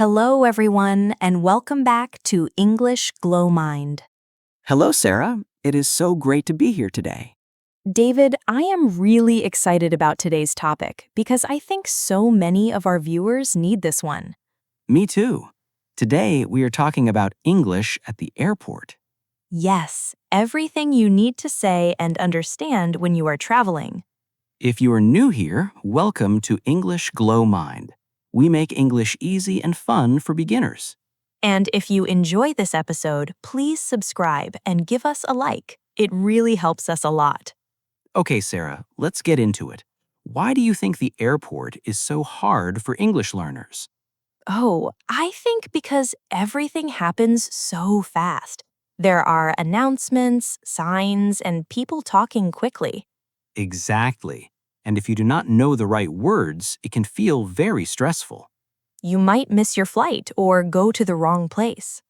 Hello, everyone, and welcome back to English GlowMind. Hello, Sarah. It is so great to be here today. David, I am really excited about today's topic because I think so many of our viewers need this one. Me too. Today, we are talking about English at the airport. Yes, everything you need to say and understand when you are traveling. If you are new here, welcome to English GlowMind. We make English easy and fun for beginners. And if you enjoy this episode, please subscribe and give us a like. It really helps us a lot. Okay, Sarah, let's get into it. Why do you think the airport is so hard for English learners? Oh, I think because everything happens so fast. There are announcements, signs, and people talking quickly. Exactly. And if you do not know the right words, it can feel very stressful. You might miss your flight or go to the wrong place.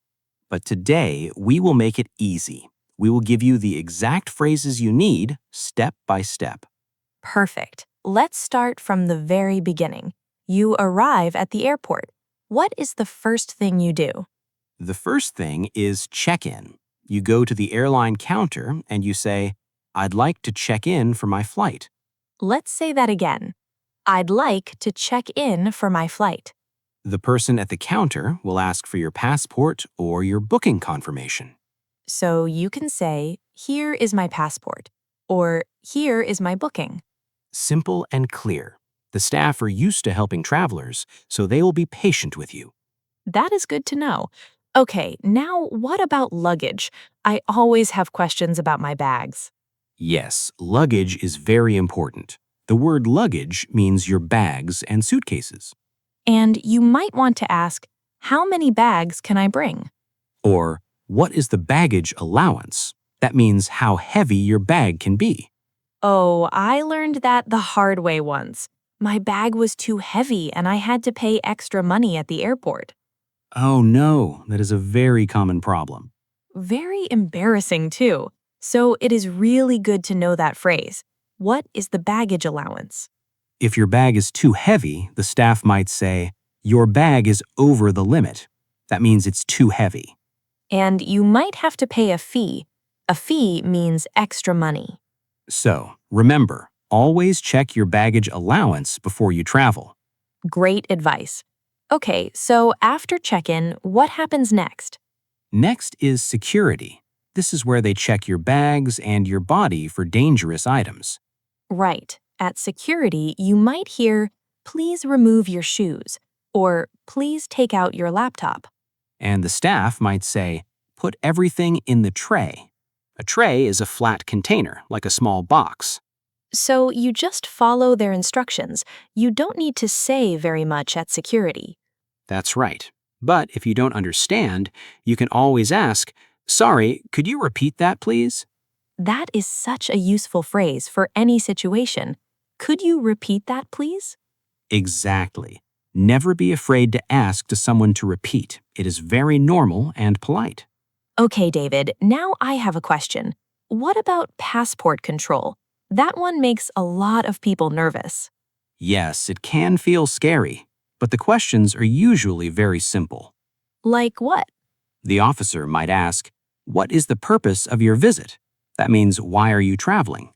But today, we will make it easy. We will give you the exact phrases you need, step by step. Perfect. Let's start from the very beginning. You arrive at the airport. What is the first thing you do? The first thing is check-in. You go to the airline counter and you say, "I'd like to check in for my flight." Let's say that again. I'd like to check in for my flight. The person at the counter will ask for your passport or your booking confirmation. So you can say, "Here is my passport," or "Here is my booking." Simple and clear. The staff are used to helping travelers, so they will be patient with you. That is good to know. Okay, now what about luggage? I always have questions about my bags. Yes, luggage is very important. The word luggage means your bags and suitcases. And you might want to ask, how many bags can I bring? Or, what is the baggage allowance? That means how heavy your bag can be. Oh, I learned that the hard way once. My bag was too heavy and I had to pay extra money at the airport. Oh no, that is a very common problem. Very embarrassing, too. So it is really good to know that phrase. What is the baggage allowance? If your bag is too heavy, the staff might say, "Your bag is over the limit." That means it's too heavy. And you might have to pay a fee. A fee means extra money. So, remember, always check your baggage allowance before you travel. Great advice. Okay, so after check-in, what happens next? Next is security. This is where they check your bags and your body for dangerous items. Right. At security, you might hear, "Please remove your shoes," or "Please take out your laptop." And the staff might say, "Put everything in the tray." A tray is a flat container, like a small box. So you just follow their instructions. You don't need to say very much at security. That's right. But if you don't understand, you can always ask, "Sorry, could you repeat that, please?" That is such a useful phrase for any situation. Could you repeat that, please? Exactly. Never be afraid to ask to someone to repeat. It is very normal and polite. Okay, David, now I have a question. What about passport control? That one makes a lot of people nervous. Yes, it can feel scary, but the questions are usually very simple. Like what? The officer might ask, "What is the purpose of your visit?" That means, why are you traveling?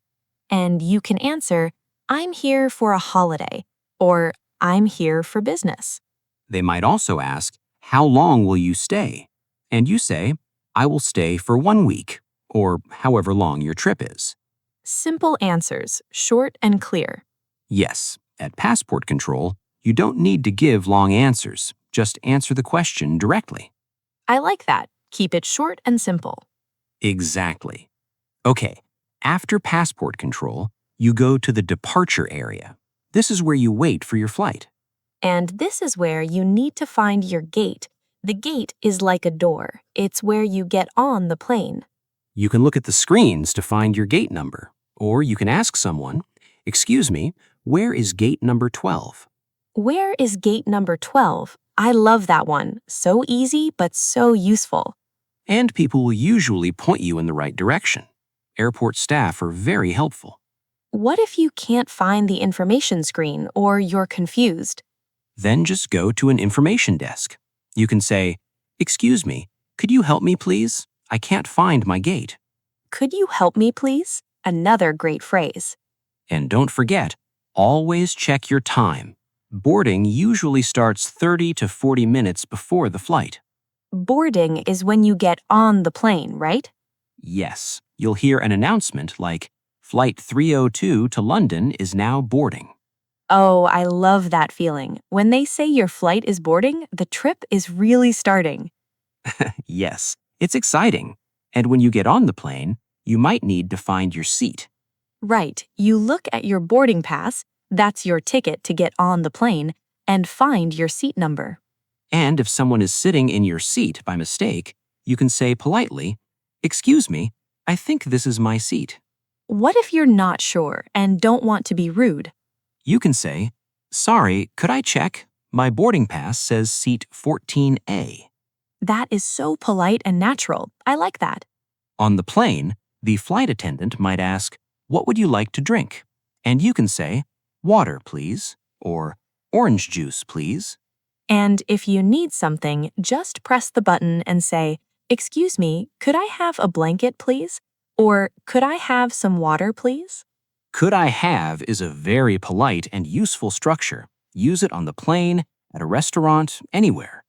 And you can answer, "I'm here for a holiday," or "I'm here for business." They might also ask, "How long will you stay?" And you say, "I will stay for 1 week," or however long your trip is. Simple answers, short and clear. Yes, at passport control, you don't need to give long answers. Just answer the question directly. I like that. Keep it short and simple. Exactly. Okay, after passport control, you go to the departure area. This is where you wait for your flight. And this is where you need to find your gate. The gate is like a door. It's where you get on the plane. You can look at the screens to find your gate number, or you can ask someone, "Excuse me, where is gate number 12? Where is gate number 12? I love that one. So easy, but so useful. And people will usually point you in the right direction. Airport staff are very helpful. What if you can't find the information screen or you're confused? Then just go to an information desk. You can say, "Excuse me, could you help me please? I can't find my gate." Could you help me, please? Another great phrase. And don't forget, always check your time. Boarding usually starts 30 to 40 minutes before the flight. Boarding is when you get on the plane, right? Yes, you'll hear an announcement like, "Flight 302 to London is now boarding." Oh, I love that feeling. When they say your flight is boarding, the trip is really starting. Yes, it's exciting. And when you get on the plane, you might need to find your seat. Right, you look at your boarding pass, that's your ticket to get on the plane, and find your seat number. And if someone is sitting in your seat by mistake, you can say politely, "Excuse me, I think this is my seat." What if you're not sure and don't want to be rude? You can say, "Sorry, could I check? My boarding pass says seat 14A." That is so polite and natural. I like that. On the plane, the flight attendant might ask, "What would you like to drink?" And you can say, "Water, please," or "Orange juice, please." And if you need something, just press the button and say, "Excuse me, could I have a blanket, please?" Or, "Could I have some water, please?" "Could I have" is a very polite and useful structure. Use it on the plane, at a restaurant, anywhere.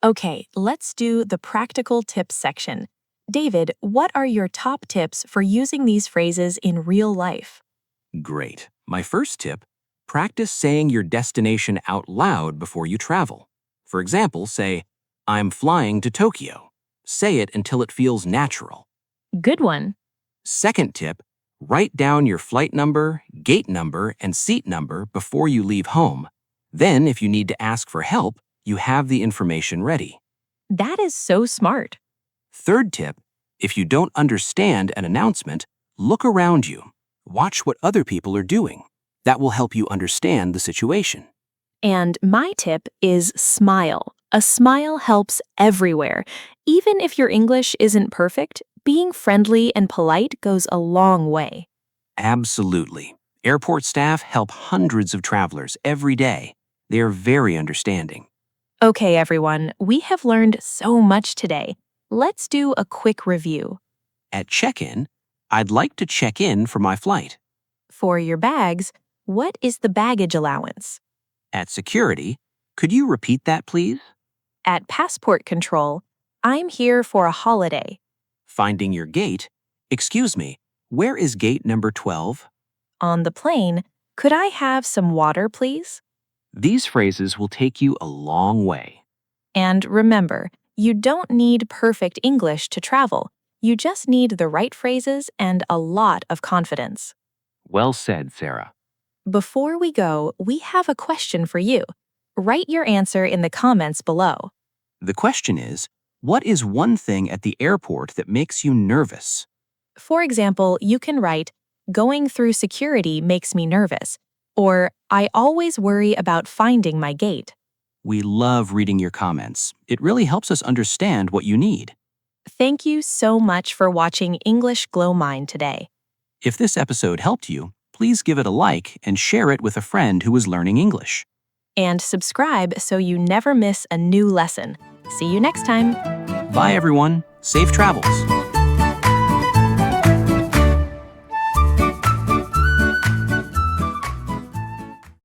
Okay, let's do the practical tips section. David, what are your top tips for using these phrases in real life? Great. My first tip, practice saying your destination out loud before you travel. For example, say, "I'm flying to Tokyo." Say it until it feels natural. Good one. Second tip, write down your flight number, gate number, and seat number before you leave home. Then, if you need to ask for help, you have the information ready. That is so smart. Third tip, if you don't understand an announcement, look around you. Watch what other people are doing. That will help you understand the situation. And my tip is smile. A smile helps everywhere. Even if your English isn't perfect, being friendly and polite goes a long way. Absolutely. Airport staff help hundreds of travelers every day. They are very understanding. Okay, everyone, we have learned so much today. Let's do a quick review. At check-in, "I'd like to check in for my flight." For your bags, what is the baggage allowance? At security, "Could you repeat that, please?" At passport control, I'm here for a holiday. Finding your gate, "Excuse me, where is gate number 12? On the plane, could I have some water, please? These phrases will take you a long way. And remember, you don't need perfect English to travel. You just need the right phrases and a lot of confidence. Well said, Sarah. Before we go, we have a question for you. Write your answer in the comments below. The question is, what is one thing at the airport that makes you nervous? For example, you can write, "Going through security makes me nervous," or "I always worry about finding my gate." We love reading your comments. It really helps us understand what you need. Thank you so much for watching English GlowMind today. If this episode helped you, please give it a like and share it with a friend who is learning English. And subscribe so you never miss a new lesson. See you next time. Bye, everyone. Safe travels.